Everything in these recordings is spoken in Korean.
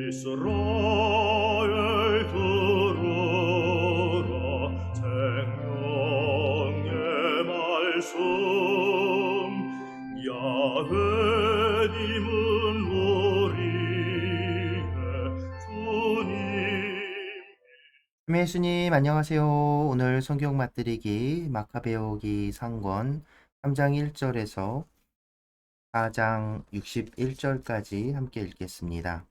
이스라엘 들으라 생명의 말씀 야훼님은 우리의 주님. 예수님 안녕하세요. 오늘 성경 맛들이기 마카베오기 상권 3장 1절에서 4장 61절까지 함께 읽겠습니다.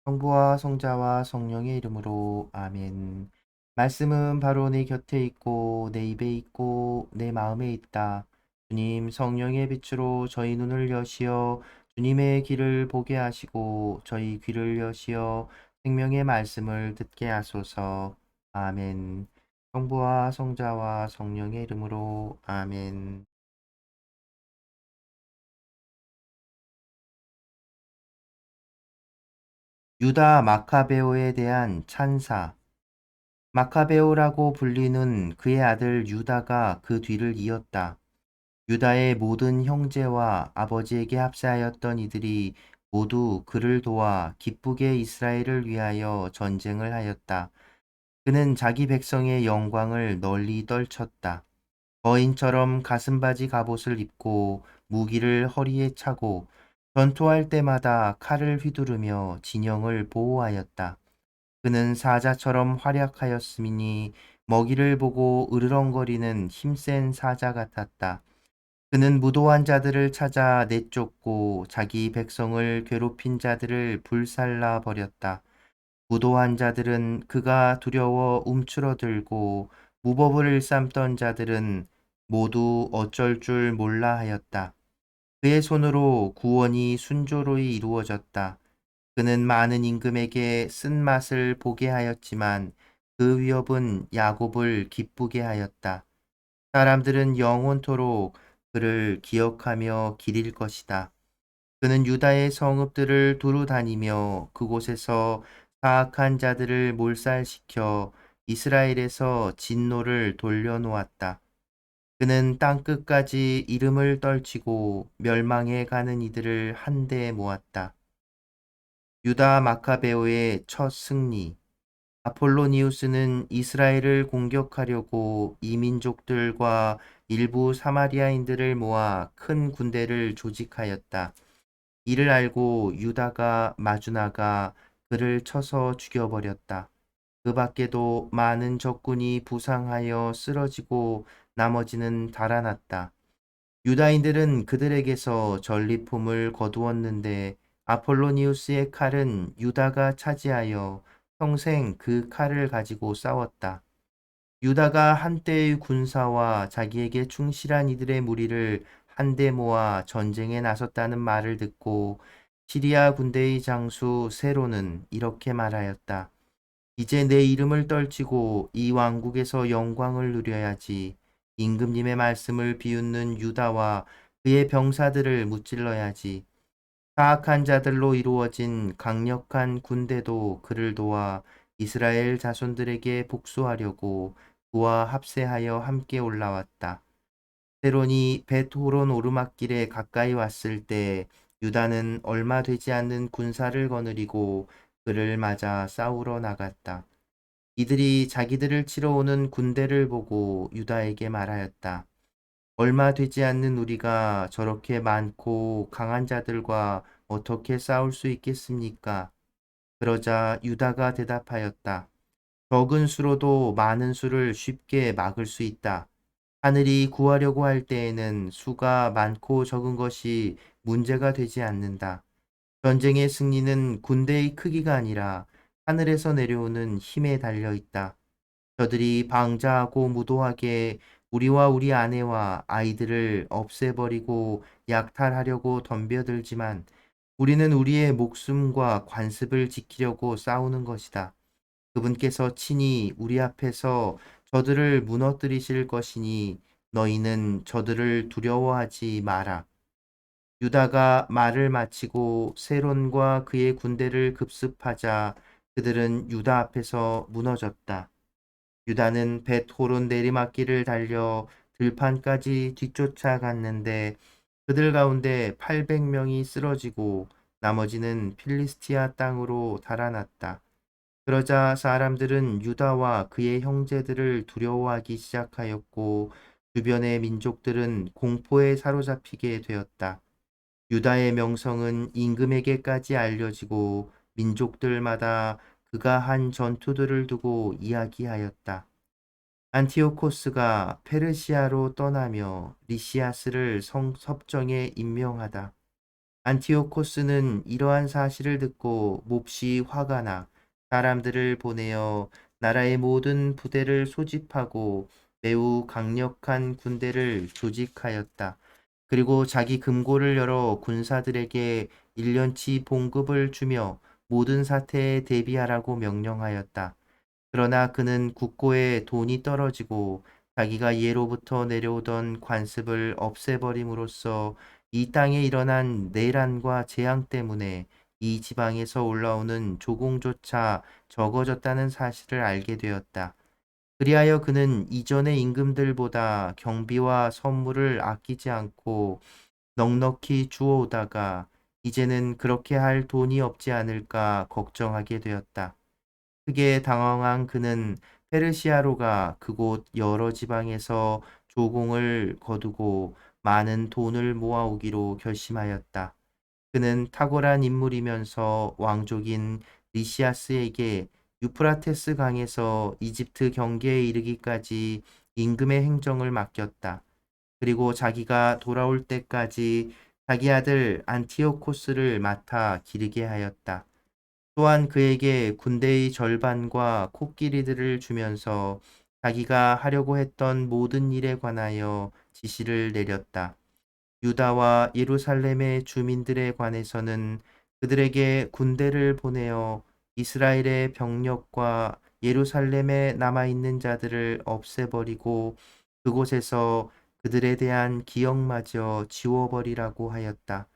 성부와 성자와 성령의 이름으로 아멘. 말씀은 바로 내 곁에 있고 내 입에 있고 내 마음에 있다. 주님 성령의 빛으로 저희 눈을 여시어 주님의 길을 보게 하시고 저희 귀를 여시어 생명의 말씀을 듣게 하소서. 아멘. 성부와 성자와 성령의 이름으로 아멘. 유다 마카베오에 대한 찬사. 마카베오라고 불리는 그의 아들 유다가 그 뒤를 이었다. 유다의 모든 형제와 아버지에게 합세하였던 이들이 모두 그를 도와 기쁘게 이스라엘을 위하여 전쟁을 하였다. 그는 자기 백성의 영광을 널리 떨쳤다. 거인처럼 가슴바지 갑옷을 입고 무기를 허리에 차고 전투할 때마다 칼을 휘두르며 진영을 보호하였다. 그는 사자처럼 활약하였으니 먹이를 보고 으르렁거리는 힘센 사자 같았다. 그는 무도한 자들을 찾아 내쫓고 자기 백성을 괴롭힌 자들을 불살라 버렸다. 무도한 자들은 그가 두려워 움츠러들고 무법을 일삼던 자들은 모두 어쩔 줄 몰라 하였다. 그의 손으로 구원이 순조로이 이루어졌다. 그는 많은 임금에게 쓴맛을 보게 하였지만 그 위협은 야곱을 기쁘게 하였다. 사람들은 영원토록 그를 기억하며 기릴 것이다. 그는 유다의 성읍들을 두루 다니며 그곳에서 사악한 자들을 몰살시켜 이스라엘에서 진노를 돌려놓았다. 그는 땅끝까지 이름을 떨치고 멸망해 가는 이들을 한데 모았다. 유다 마카베오의 첫 승리. 아폴로니우스는 이스라엘을 공격하려고 이민족들과 일부 사마리아인들을 모아 큰 군대를 조직하였다. 이를 알고 유다가 마주나가 그를 쳐서 죽여버렸다. 그 밖에도 많은 적군이 부상하여 쓰러지고 나머지는 달아났다. 유다인들은 그들에게서 전리품을 거두었는데 아폴로니우스의 칼은 유다가 차지하여 평생 그 칼을 가지고 싸웠다. 유다가 한때의 군사와 자기에게 충실한 이들의 무리를 한데 모아 전쟁에 나섰다는 말을 듣고 시리아 군대의 장수 세로는 이렇게 말하였다. 이제 내 이름을 떨치고 이 왕국에서 영광을 누려야지. 임금님의 말씀을 비웃는 유다와 그의 병사들을 무찔러야지. 사악한 자들로 이루어진 강력한 군대도 그를 도와 이스라엘 자손들에게 복수하려고 그와 합세하여 함께 올라왔다. 세론이 벳호론 오르막길에 가까이 왔을 때 유다는 얼마 되지 않는 군사를 거느리고 그를 맞아 싸우러 나갔다. 이들이 자기들을 치러 오는 군대를 보고 유다에게 말하였다. 얼마 되지 않는 우리가 저렇게 많고 강한 자들과 어떻게 싸울 수 있겠습니까? 그러자 유다가 대답하였다. 적은 수로도 많은 수를 쉽게 막을 수 있다. 하늘이 구하려고 할 때에는 수가 많고 적은 것이 문제가 되지 않는다. 전쟁의 승리는 군대의 크기가 아니라 하늘에서 내려오는 힘에 달려 있다. 저들이 방자하고 무도하게 우리와 우리 아내와 아이들을 없애버리고 약탈하려고 덤벼들지만 우리는 우리의 목숨과 관습을 지키려고 싸우는 것이다. 그분께서 친히 우리 앞에서 저들을 무너뜨리실 것이니 너희는 저들을 두려워하지 마라. 유다가 말을 마치고 세론과 그의 군대를 급습하자 그들은 유다 앞에서 무너졌다. 유다는 벳호론 내리막길을 달려 들판까지 뒤쫓아갔는데 그들 가운데 800명이 쓰러지고 나머지는 필리스티아 땅으로 달아났다. 그러자 사람들은 유다와 그의 형제들을 두려워하기 시작하였고 주변의 민족들은 공포에 사로잡히게 되었다. 유다의 명성은 임금에게까지 알려지고 민족들마다 그가 한 전투들을 두고 이야기하였다. 안티오코스가 페르시아로 떠나며 리시아스를 섭정에 임명하다. 안티오코스는 이러한 사실을 듣고 몹시 화가 나 사람들을 보내어 나라의 모든 부대를 소집하고 매우 강력한 군대를 조직하였다. 그리고 자기 금고를 열어 군사들에게 1년치 봉급을 주며 모든 사태에 대비하라고 명령하였다. 그러나 그는 국고에 돈이 떨어지고 자기가 예로부터 내려오던 관습을 없애버림으로써 이 땅에 일어난 내란과 재앙 때문에 이 지방에서 올라오는 조공조차 적어졌다는 사실을 알게 되었다. 그리하여 그는 이전의 임금들보다 경비와 선물을 아끼지 않고 넉넉히 주워오다가 이제는 그렇게 할 돈이 없지 않을까 걱정하게 되었다. 크게 당황한 그는 페르시아로가 그곳 여러 지방에서 조공을 거두고 많은 돈을 모아오기로 결심하였다. 그는 탁월한 인물이면서 왕족인 리시아스에게 유프라테스 강에서 이집트 경계에 이르기까지 임금의 행정을 맡겼다. 그리고 자기가 돌아올 때까지 자기 아들 안티오코스를 맡아 기르게 하였다. 또한 그에게 군대의 절반과 코끼리들을 주면서 자기가 하려고 했던 모든 일에 관하여 지시를 내렸다. 유다와 예루살렘의 주민들에 관해서는 그들에게 군대를 보내어 이스라엘의 병력과 예루살렘에 남아있는 자들을 없애버리고 그곳에서 그들에 대한 기억마저 지워버리라고 하였다.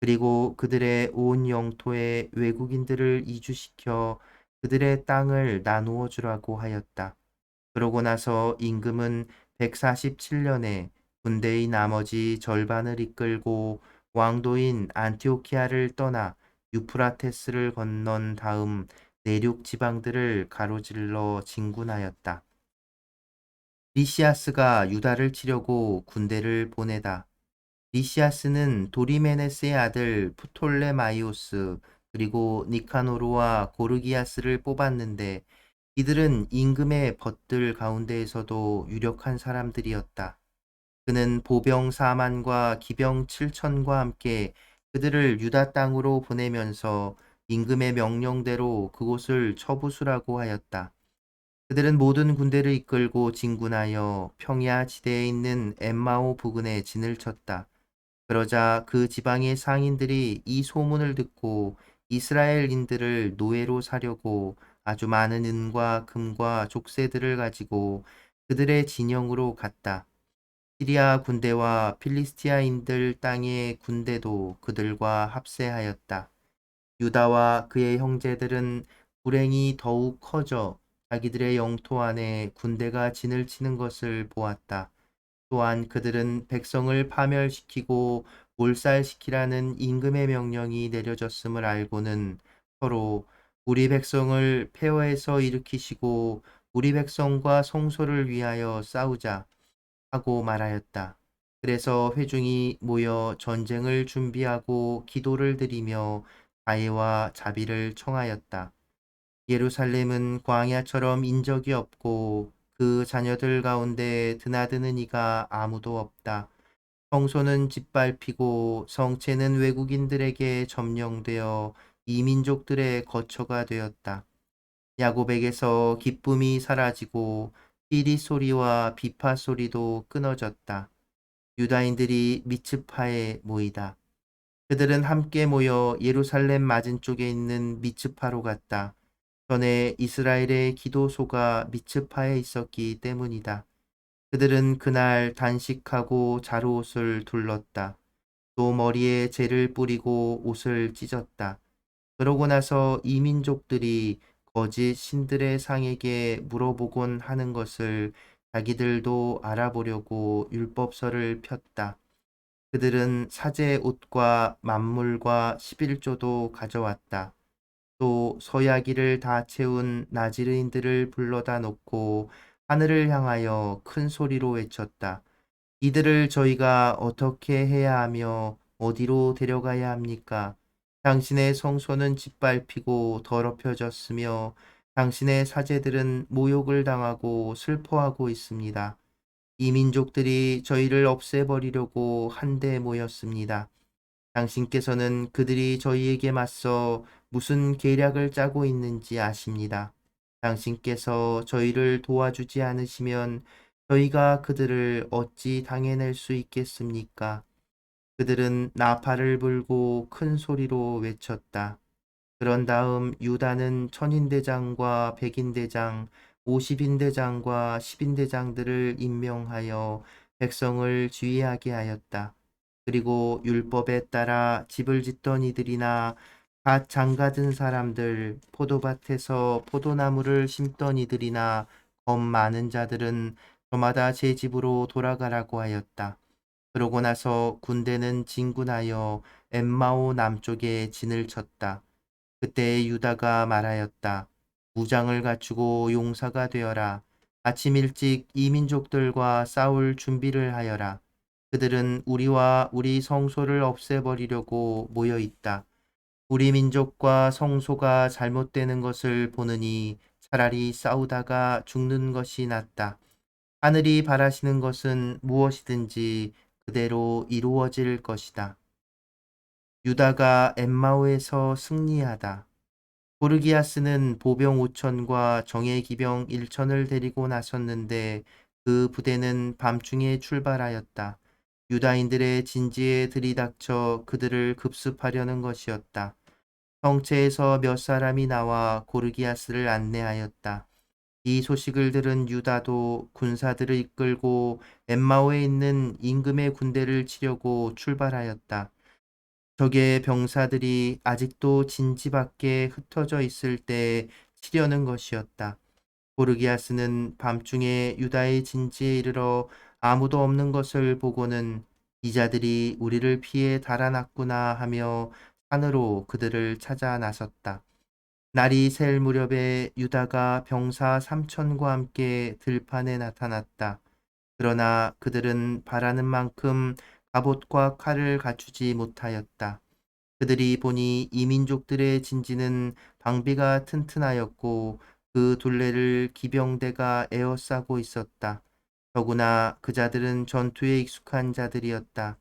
그리고 그들의 온 영토에 외국인들을 이주시켜 그들의 땅을 나누어 주라고 하였다. 그러고 나서 임금은 147년에 군대의 나머지 절반을 이끌고 왕도인 안티오키아를 떠나 유프라테스를 건넌 다음 내륙 지방들을 가로질러 진군하였다. 리시아스가 유다를 치려고 군대를 보내다. 리시아스는 도리메네스의 아들 프톨레마이오스 그리고 니카노르와 고르기아스를 뽑았는데 이들은 임금의 벗들 가운데에서도 유력한 사람들이었다. 그는 보병 4만과 기병 7천과 함께 그들을 유다 땅으로 보내면서 임금의 명령대로 그곳을 처부수라고 하였다. 그들은 모든 군대를 이끌고 진군하여 평야 지대에 있는 엠마오 부근에 진을 쳤다. 그러자 그 지방의 상인들이 이 소문을 듣고 이스라엘인들을 노예로 사려고 아주 많은 은과 금과 족쇄들을 가지고 그들의 진영으로 갔다. 시리아 군대와 필리스티아인들 땅의 군대도 그들과 합세하였다. 유다와 그의 형제들은 불행이 더욱 커져 자기들의 영토 안에 군대가 진을 치는 것을 보았다. 또한 그들은 백성을 파멸시키고 몰살시키라는 임금의 명령이 내려졌음을 알고는 서로 우리 백성을 폐허해서 일으키시고 우리 백성과 성소를 위하여 싸우자 하고 말하였다. 그래서 회중이 모여 전쟁을 준비하고 기도를 드리며 자애와 자비를 청하였다. 예루살렘은 광야처럼 인적이 없고 그 자녀들 가운데 드나드는 이가 아무도 없다. 성소는 짓밟히고 성체는 외국인들에게 점령되어 이민족들의 거처가 되었다. 야곱에게서 기쁨이 사라지고 삐리 소리와 비파 소리도 끊어졌다. 유다인들이 미츠파에 모이다. 그들은 함께 모여 예루살렘 맞은쪽에 있는 미츠파로 갔다. 전에 이스라엘의 기도소가 미츠파에 있었기 때문이다. 그들은 그날 단식하고 자루옷을 둘렀다. 또 머리에 재를 뿌리고 옷을 찢었다. 그러고 나서 이민족들이 거짓 신들의 상에게 물어보곤 하는 것을 자기들도 알아보려고 율법서를 폈다. 그들은 사제 옷과 만물과 11조도 가져왔다. 또 서야기를 다 채운 나지르인들을 불러다 놓고 하늘을 향하여 큰 소리로 외쳤다. 이들을 저희가 어떻게 해야 하며 어디로 데려가야 합니까? 당신의 성소는 짓밟히고 더럽혀졌으며 당신의 사제들은 모욕을 당하고 슬퍼하고 있습니다. 이 민족들이 저희를 없애버리려고 한데 모였습니다. 당신께서는 그들이 저희에게 맞서 무슨 계략을 짜고 있는지 아십니다. 당신께서 저희를 도와주지 않으시면 저희가 그들을 어찌 당해낼 수 있겠습니까? 그들은 나팔을 불고 큰 소리로 외쳤다. 그런 다음 유다는 천인대장과 백인대장, 50인대장과 10인대장들을 임명하여 백성을 주의하게 하였다. 그리고 율법에 따라 집을 짓던 이들이나 밭 장가든 사람들, 포도밭에서 포도나무를 심던 이들이나 겁 많은 자들은 저마다 제 집으로 돌아가라고 하였다. 그러고 나서 군대는 진군하여 엠마오 남쪽에 진을 쳤다. 그때 유다가 말하였다. 무장을 갖추고 용사가 되어라. 아침 일찍 이 민족들과 싸울 준비를 하여라. 그들은 우리와 우리 성소를 없애버리려고 모여 있다. 우리 민족과 성소가 잘못되는 것을 보느니 차라리 싸우다가 죽는 것이 낫다. 하늘이 바라시는 것은 무엇이든지 그대로 이루어질 것이다. 유다가 엠마오에서 승리하다. 고르기아스는 보병 5천과 정예 기병 1천을 데리고 나섰는데 그 부대는 밤중에 출발하였다. 유다인들의 진지에 들이닥쳐 그들을 급습하려는 것이었다. 성체에서 몇 사람이 나와 고르기아스를 안내하였다. 이 소식을 들은 유다도 군사들을 이끌고 엠마오에 있는 임금의 군대를 치려고 출발하였다. 적의 병사들이 아직도 진지 밖에 흩어져 있을 때 치려는 것이었다. 고르기아스는 밤중에 유다의 진지에 이르러 아무도 없는 것을 보고는 이 자들이 우리를 피해 달아났구나 하며 산으로 그들을 찾아 나섰다. 날이 셀 무렵에 유다가 병사 3천과 함께 들판에 나타났다. 그러나 그들은 바라는 만큼 갑옷과 칼을 갖추지 못하였다. 그들이 보니 이 민족들의 진지는 방비가 튼튼하였고 그 둘레를 기병대가 에워싸고 있었다. 더구나 그 자들은 전투에 익숙한 자들이었다.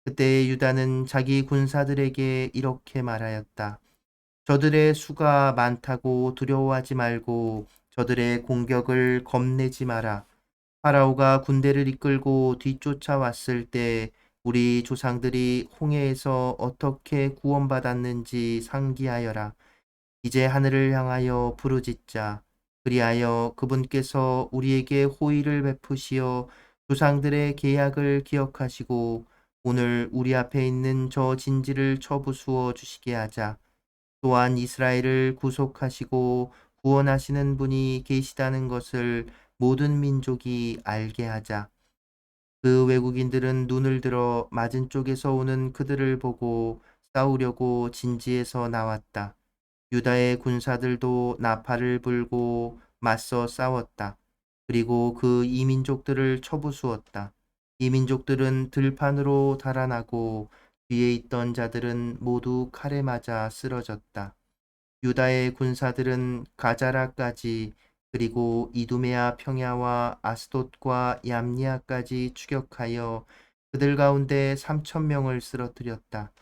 그때 유다는 자기 군사들에게 이렇게 말하였다. 저들의 수가 많다고 두려워하지 말고 저들의 공격을 겁내지 마라. 파라오가 군대를 이끌고 뒤쫓아왔을 때 우리 조상들이 홍해에서 어떻게 구원받았는지 상기하여라. 이제 하늘을 향하여 부르짖자. 그리하여 그분께서 우리에게 호의를 베푸시어 조상들의 계약을 기억하시고 오늘 우리 앞에 있는 저 진지를 쳐부수어 주시게 하자. 또한 이스라엘을 구속하시고 구원하시는 분이 계시다는 것을 모든 민족이 알게 하자. 그 외국인들은 눈을 들어 맞은 쪽에서 오는 그들을 보고 싸우려고 진지에서 나왔다. 유다의 군사들도 나팔을 불고 맞서 싸웠다. 그리고 그 이민족들을 쳐부수었다. 이민족들은 들판으로 달아나고 뒤에 있던 자들은 모두 칼에 맞아 쓰러졌다. 유다의 군사들은 가자라까지 그리고 이두메아 평야와 아스돗과 얌니아까지 추격하여 그들 가운데 3천 명을 쓰러뜨렸다.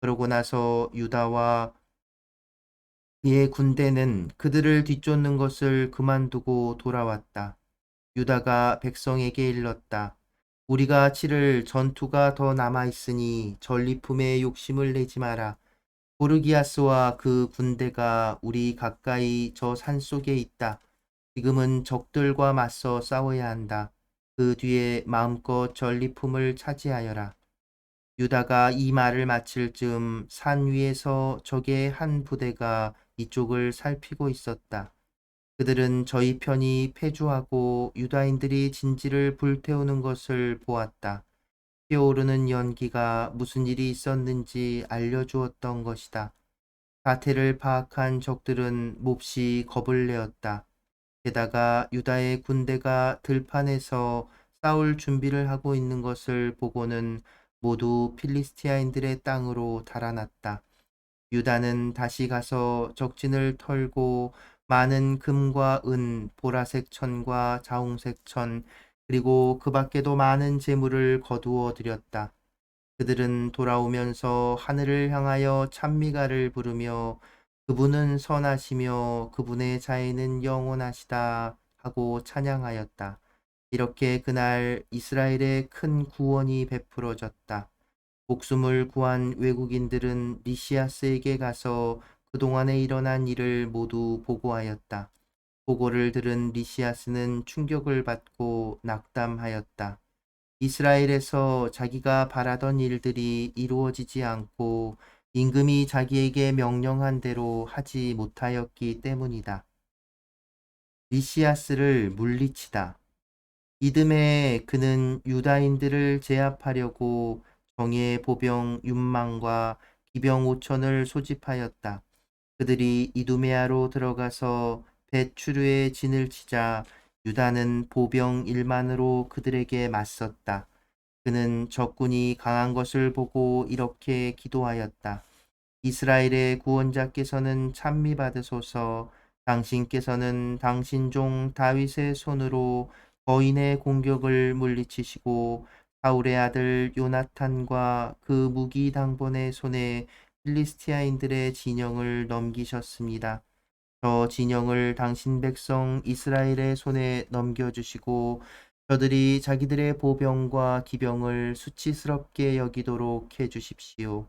그러고 나서 유다와 그의 군대는 그들을 뒤쫓는 것을 그만두고 돌아왔다. 유다가 백성에게 일렀다. 우리가 치를 전투가 더 남아 있으니 전리품에 욕심을 내지 마라. 고르기아스와 그 군대가 우리 가까이 저 산속에 있다. 지금은 적들과 맞서 싸워야 한다. 그 뒤에 마음껏 전리품을 차지하여라. 유다가 이 말을 마칠 즈음 산 위에서 적의 한 부대가 이쪽을 살피고 있었다. 그들은 저희 편이 패주하고 유다인들이 진지를 불태우는 것을 보았다. 피어오르는 연기가 무슨 일이 있었는지 알려주었던 것이다. 사태를 파악한 적들은 몹시 겁을 내었다. 게다가 유다의 군대가 들판에서 싸울 준비를 하고 있는 것을 보고는 모두 필리스티아인들의 땅으로 달아났다. 유다는 다시 가서 적진을 털고 많은 금과 은, 보라색 천과 자홍색 천, 그리고 그 밖에도 많은 재물을 거두어 들였다. 그들은 돌아오면서 하늘을 향하여 찬미가를 부르며 그분은 선하시며 그분의 자애는 영원하시다 하고 찬양하였다. 이렇게 그날 이스라엘에 큰 구원이 베풀어졌다. 목숨을 구한 외국인들은 리시아스에게 가서 그동안에 일어난 일을 모두 보고하였다. 보고를 들은 리시아스는 충격을 받고 낙담하였다. 이스라엘에서 자기가 바라던 일들이 이루어지지 않고 임금이 자기에게 명령한 대로 하지 못하였기 때문이다. 리시아스를 물리치다. 이듬해 그는 유다인들을 제압하려고 정예 보병 6만과 기병 5천을 소집하였다. 그들이 이두메아로 들어가서 벳추르에 진을 치자 유다는 보병 1만으로 그들에게 맞섰다. 그는 적군이 강한 것을 보고 이렇게 기도하였다. 이스라엘의 구원자께서는 찬미받으소서. 당신께서는 당신 종 다윗의 손으로 거인의 공격을 물리치시고 사울의 아들 요나탄과 그 무기 당번의 손에 필리스티아인들의 진영을 넘기셨습니다. 저 진영을 당신 백성 이스라엘의 손에 넘겨주시고 저들이 자기들의 보병과 기병을 수치스럽게 여기도록 해주십시오.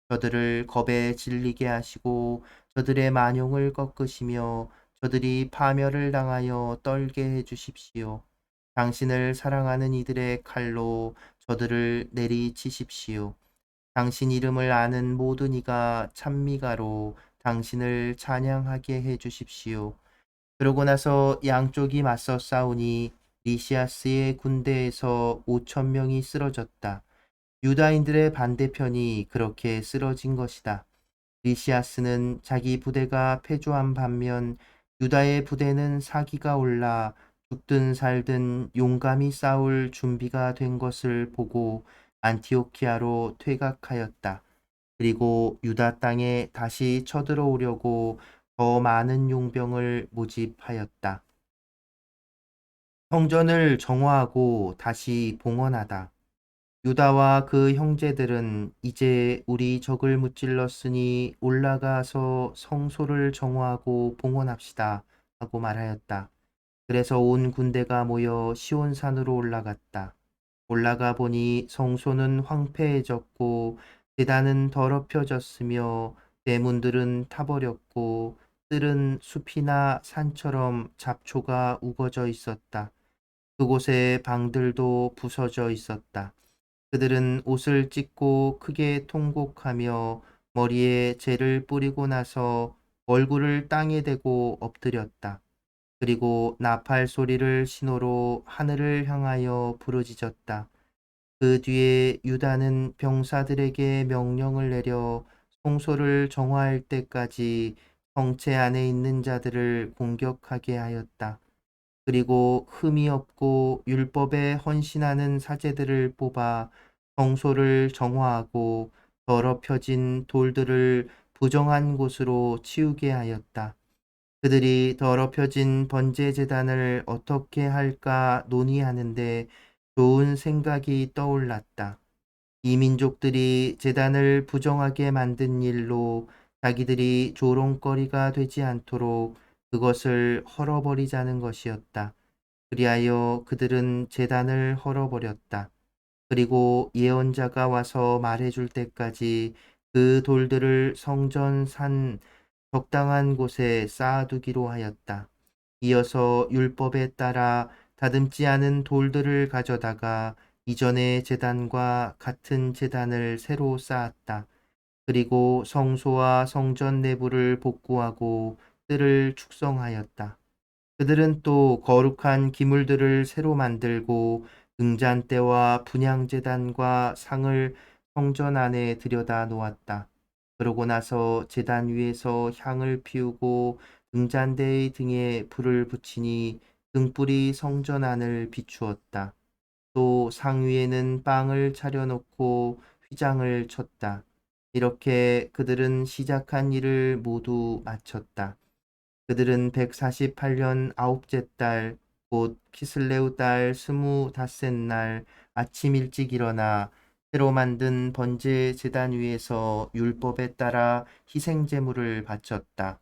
저들을 겁에 질리게 하시고 저들의 만용을 꺾으시며 저들이 파멸을 당하여 떨게 해주십시오. 당신을 사랑하는 이들의 칼로 저들을 내리치십시오. 당신 이름을 아는 모든 이가 찬미가로 당신을 찬양하게 해주십시오. 그러고 나서 양쪽이 맞서 싸우니 리시아스의 군대에서 5천 명이 쓰러졌다. 유다인들의 반대편이 그렇게 쓰러진 것이다. 리시아스는 자기 부대가 패주한 반면 유다의 부대는 사기가 올라 죽든 살든 용감히 싸울 준비가 된 것을 보고 안티오키아로 퇴각하였다. 그리고 유다 땅에 다시 쳐들어오려고 더 많은 용병을 모집하였다. 성전을 정화하고 다시 봉헌하다. 유다와 그 형제들은 이제 우리 적을 무찔렀으니 올라가서 성소를 정화하고 봉헌합시다 하고 말하였다. 그래서 온 군대가 모여 시온산으로 올라갔다. 올라가 보니 성소는 황폐해졌고 제단은 더럽혀졌으며 대문들은 타버렸고 뜰은 숲이나 산처럼 잡초가 우거져 있었다. 그곳에 방들도 부서져 있었다. 그들은 옷을 찢고 크게 통곡하며 머리에 재를 뿌리고 나서 얼굴을 땅에 대고 엎드렸다. 그리고 나팔 소리를 신호로 하늘을 향하여 부르짖었다. 그 뒤에 유다는 병사들에게 명령을 내려 성소를 정화할 때까지 성체 안에 있는 자들을 공격하게 하였다. 그리고 흠이 없고 율법에 헌신하는 사제들을 뽑아 성소를 정화하고 더럽혀진 돌들을 부정한 곳으로 치우게 하였다. 그들이 더럽혀진 번제 제단을 어떻게 할까 논의하는데 좋은 생각이 떠올랐다. 이 민족들이 제단을 부정하게 만든 일로 자기들이 조롱거리가 되지 않도록 그것을 헐어버리자는 것이었다. 그리하여 그들은 제단을 헐어버렸다. 그리고 예언자가 와서 말해줄 때까지 그 돌들을 성전 산 적당한 곳에 쌓아두기로 하였다. 이어서 율법에 따라 다듬지 않은 돌들을 가져다가 이전의 제단과 같은 제단을 새로 쌓았다. 그리고 성소와 성전 내부를 복구하고 뜰을 축성하였다. 그들은 또 거룩한 기물들을 새로 만들고 등잔대와 분향제단과 상을 성전 안에 들여다 놓았다. 그러고 나서 제단 위에서 향을 피우고 등잔대의 등에 불을 붙이니 등불이 성전 안을 비추었다. 또 상 위에는 빵을 차려놓고 휘장을 쳤다. 이렇게 그들은 시작한 일을 모두 마쳤다. 그들은 148년 아홉째 달, 곧 키슬레우 달 25닷새 날 아침 일찍 일어나 새로 만든 번제 제단 위에서 율법에 따라 희생 제물을 바쳤다.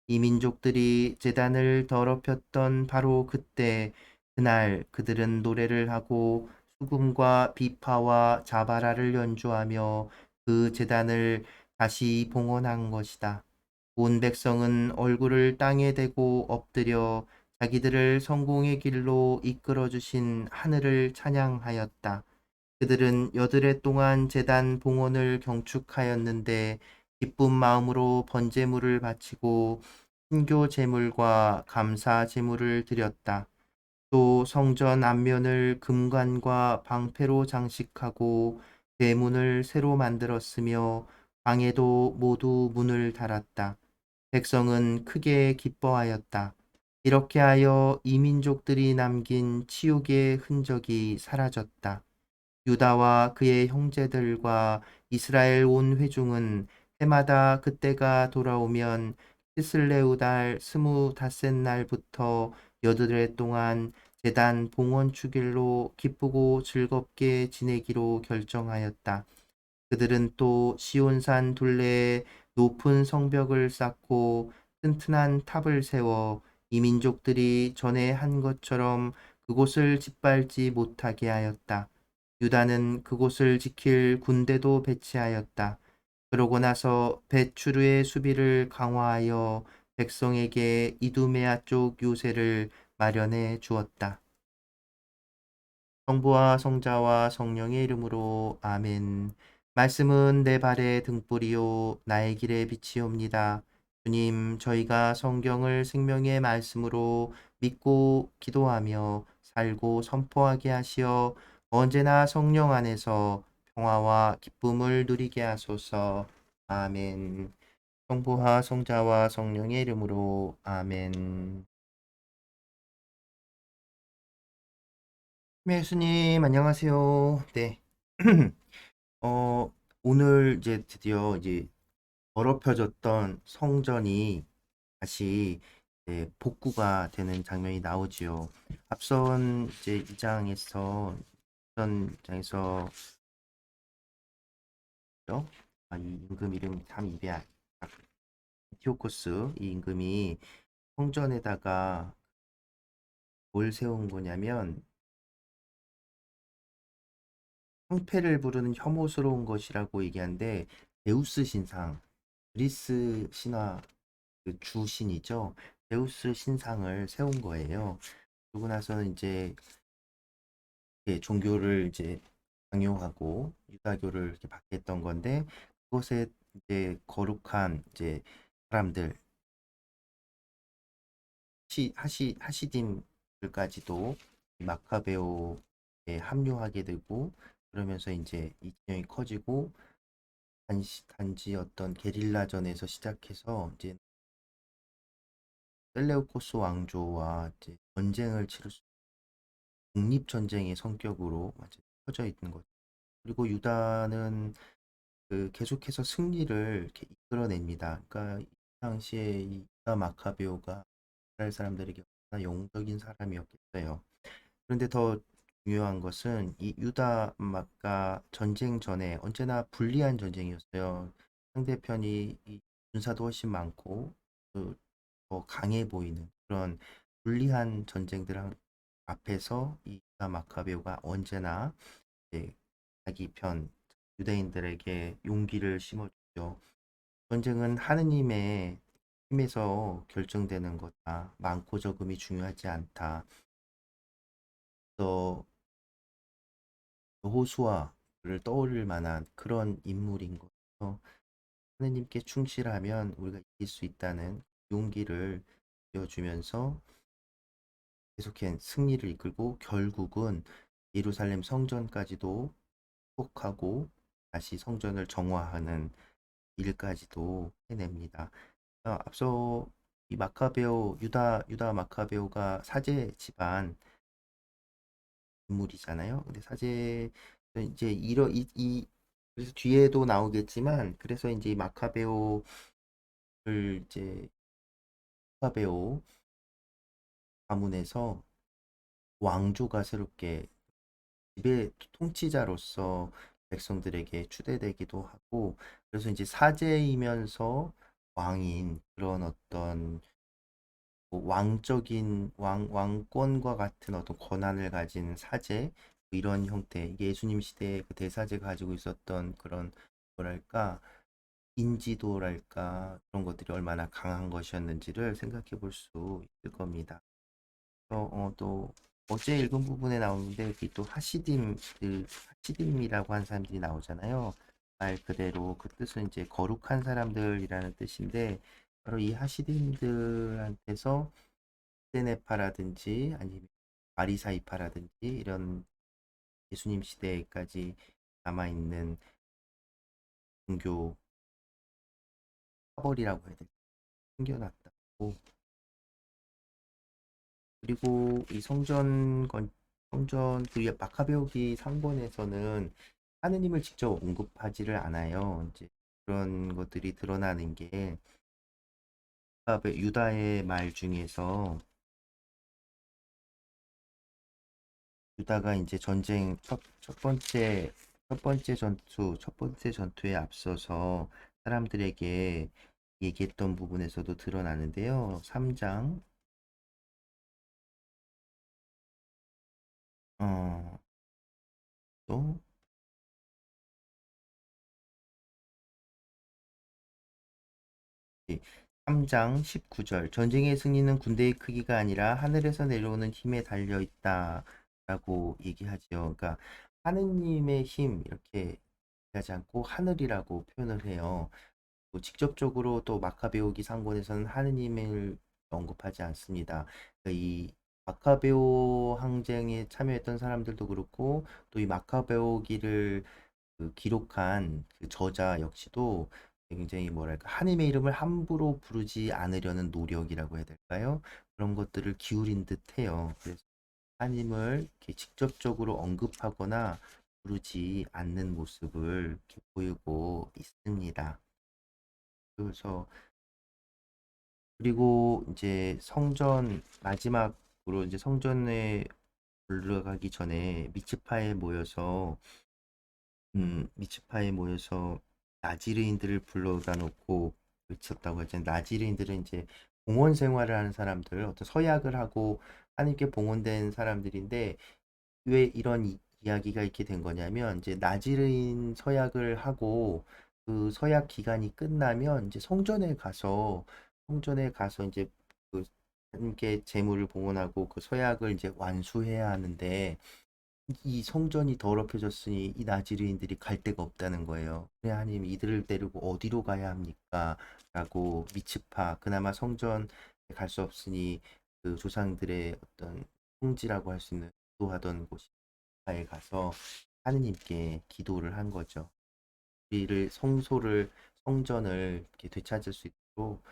이 민족들이 제단을 더럽혔던 바로 그때, 그날 그들은 노래를 하고 수금과 비파와 자바라를 연주하며 그 제단을 다시 봉헌한 것이다. 온 백성은 얼굴을 땅에 대고 엎드려 자기들을 성공의 길로 이끌어 주신 하늘을 찬양하였다. 그들은 여드레 동안 제단 봉헌을 경축하였는데 기쁜 마음으로 번제물을 바치고 순교 제물과 감사 제물을 드렸다. 또 성전 앞면을 금관과 방패로 장식하고 대문을 새로 만들었으며 방에도 모두 문을 달았다. 백성은 크게 기뻐하였다. 이렇게 하여 이민족들이 남긴 치욕의 흔적이 사라졌다. 유다와 그의 형제들과 이스라엘 온 회중은 해마다 그때가 돌아오면 키슬레우 달 25닷새 날부터 여드레 동안 제단 봉헌 축일로 기쁘고 즐겁게 지내기로 결정하였다. 그들은 또 시온산 둘레에 높은 성벽을 쌓고 튼튼한 탑을 세워 이민족들이 전에 한 것처럼 그곳을 짓밟지 못하게 하였다. 유다는 그곳을 지킬 군대도 배치하였다. 그러고 나서 벳추르의 수비를 강화하여 백성에게 이두메아 쪽 요새를 마련해 주었다. 성부와 성자와 성령의 이름으로 아멘. 말씀은 내 발의 등불이요 나의 길의 빛이옵니다. 주님, 저희가 성경을 생명의 말씀으로 믿고 기도하며 살고 선포하게 하시어 언제나 성령 안에서 평화와 기쁨을 누리게 하소서. 아멘. 성부와 성자와 성령의 이름으로 아멘. 예수님, 안녕하세요. 네. 어, 오늘 이제 드디어 이제 더럽혀졌던 성전이 다시 이제 복구가 되는 장면이 나오지요. 앞선 이제 2장에서 어떤 장에서 이 임금 이름이 참 입에 안티오코스 이 임금이 성전에다가 뭘 세운 거냐면 황폐를 부르는 혐오스러운 것이라고 얘기하는데 데우스 신상, 그리스 신화 그 주신이죠. 제우스 신상을 세운 거예요. 그러고 나서는 이제 종교를 이제 강요하고 유다교를 이렇게 받겠던 건데 그것에 이제 거룩한 이제 사람들 하시딤들까지도 마카베오에 합류하게 되고 그러면서 이제 이 진영이 커지고 단지 어떤 게릴라전에서 시작해서 이제 셀레우코스 왕조와 이제 전쟁을 치를 수 독립전쟁의 성격으로 완전히 퍼져 있는 거죠. 그리고 유다는 그 계속해서 승리를 이렇게 이끌어냅니다. 그러니까 이 당시에 이 유다 마카베오가 이스라엘 사람들에게 얼마나 영웅적인 사람이었겠어요. 그런데 더 중요한 것은 이 유다 마카 전쟁 전에 언제나 불리한 전쟁이었어요. 상대편이 이 군사도 훨씬 많고 더 강해 보이는 그런 불리한 전쟁들 앞에서 이 유다 마카베오가 언제나 이제 자기 편 유대인들에게 용기를 심어주죠. 전쟁은 하느님의 힘에서 결정되는 거다. 많고 적음이 중요하지 않다. 또 여호수아를 떠올릴 만한 그런 인물인 거죠. 하느님께 충실하면 우리가 이길 수 있다는 용기를 주면서 계속해 승리를 이끌고 결국은 예루살렘 성전까지도 회복하고 다시 성전을 정화하는 일까지도 해냅니다. 앞서 이 마카베오 유다 마카베오가 사제 집안 인물이잖아요. 근데 사제 이제 그래서 뒤에도 나오겠지만 그래서 이제 이 마카베오를 이제 마카베오 가문에서 왕조가 새롭게 지배 통치자로서 백성들에게 추대되기도 하고 그래서 이제 사제이면서 왕인 그런 어떤 뭐 왕적인 왕권과 같은 어떤 권한을 가진 사제 뭐 이런 형태 이게 예수님 시대에 그 대사제가 가지고 있었던 그런 뭐랄까 인지도랄까 그런 것들이 얼마나 강한 것이었는지를 생각해 볼 수 있을 겁니다. 또 어제 읽은 부분에 나오는데 여기 또 하시딤이라고 하는 사람들이 나오잖아요. 말 그대로 그 뜻은 이제 거룩한 사람들이라는 뜻인데 바로 이 하시딤들한테서 세네파라든지 아니면 바리사이파라든지 이런 예수님 시대까지 남아있는 종교 파벌이라고 해야 될까 숨겨놨다고 그리고 이 성전 그 마카베오기 상본에서는 하느님을 직접 언급하지를 않아요. 이제 그런 것들이 드러나는 게 유다의 말 중에서 유다가 이제 전쟁 첫 번째 전투에 앞서서 사람들에게 얘기했던 부분에서도 드러나는데요. 3장 또 3장 19절 전쟁의 승리는 군대의 크기가 아니라 하늘에서 내려오는 힘에 달려 있다라고 얘기하죠. 그러니까 하느님의 힘 이렇게 하지 않고 하늘이라고 표현을 해요. 또 직접적으로 또 마카베오기 상본에서는 하느님을 언급하지 않습니다. 그러니까 이 마카베오 항쟁에 참여했던 사람들도 그렇고 또 이 마카베오기를 그 기록한 그 저자 역시도 굉장히 뭐랄까 하나님의 이름을 함부로 부르지 않으려는 노력이라고 해야 될까요? 그런 것들을 기울인 듯해요. 그래서 하나님을 이렇게 직접적으로 언급하거나 부르지 않는 모습을 이렇게 보이고 있습니다. 그래서 그리고 이제 성전 마지막으로 이제 성전에 올라가기 전에 미츠파에 모여서 나지르인들을 불러다 놓고 외쳤다고 하잖아요. 나지르인들은 이제 봉헌 생활을 하는 사람들, 어떤 서약을 하고 하나님께 봉헌된 사람들인데 왜 이런 이야기가 이렇게 된 거냐면 이제 나지르인 서약을 하고 그 서약 기간이 끝나면 이제 성전에 가서 이제 그 하나님께 제물을 봉헌하고 그 서약을 이제 완수해야 하는데 이 성전이 더럽혀졌으니 이 나지르인들이 갈 데가 없다는 거예요. 그래 하나님 이들을 데리고 어디로 가야 합니까? 라고 미츠파 그나마 성전에 갈 수 없으니 그 조상들의 어떤 성지라고 할 수 있는 기도하던 곳에 가서 하느님께 기도를 한 거죠. 우리를 성전을 이렇게 되찾을 수 있도록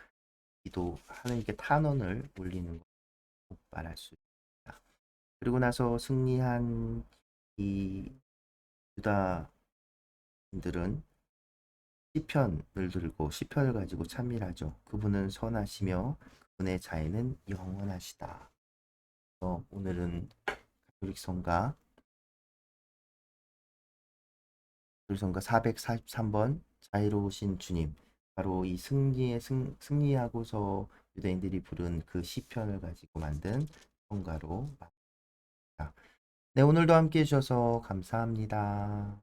기도 하나님께 탄원을 올리는 거 말할 수 있습니다. 그리고 나서 승리한 이 유다인들은 시편을 들고 시편을 가지고 찬미하죠. 그분은 선하시며 그분의 자애는 영원하시다. 오늘은 가톨릭 성가 443번 자애로우신 주님 바로 이 승리하고서 유대인들이 부른 그 시편을 가지고 만든 성가로 만듭니다. 네, 오늘도 함께 해주셔서 감사합니다.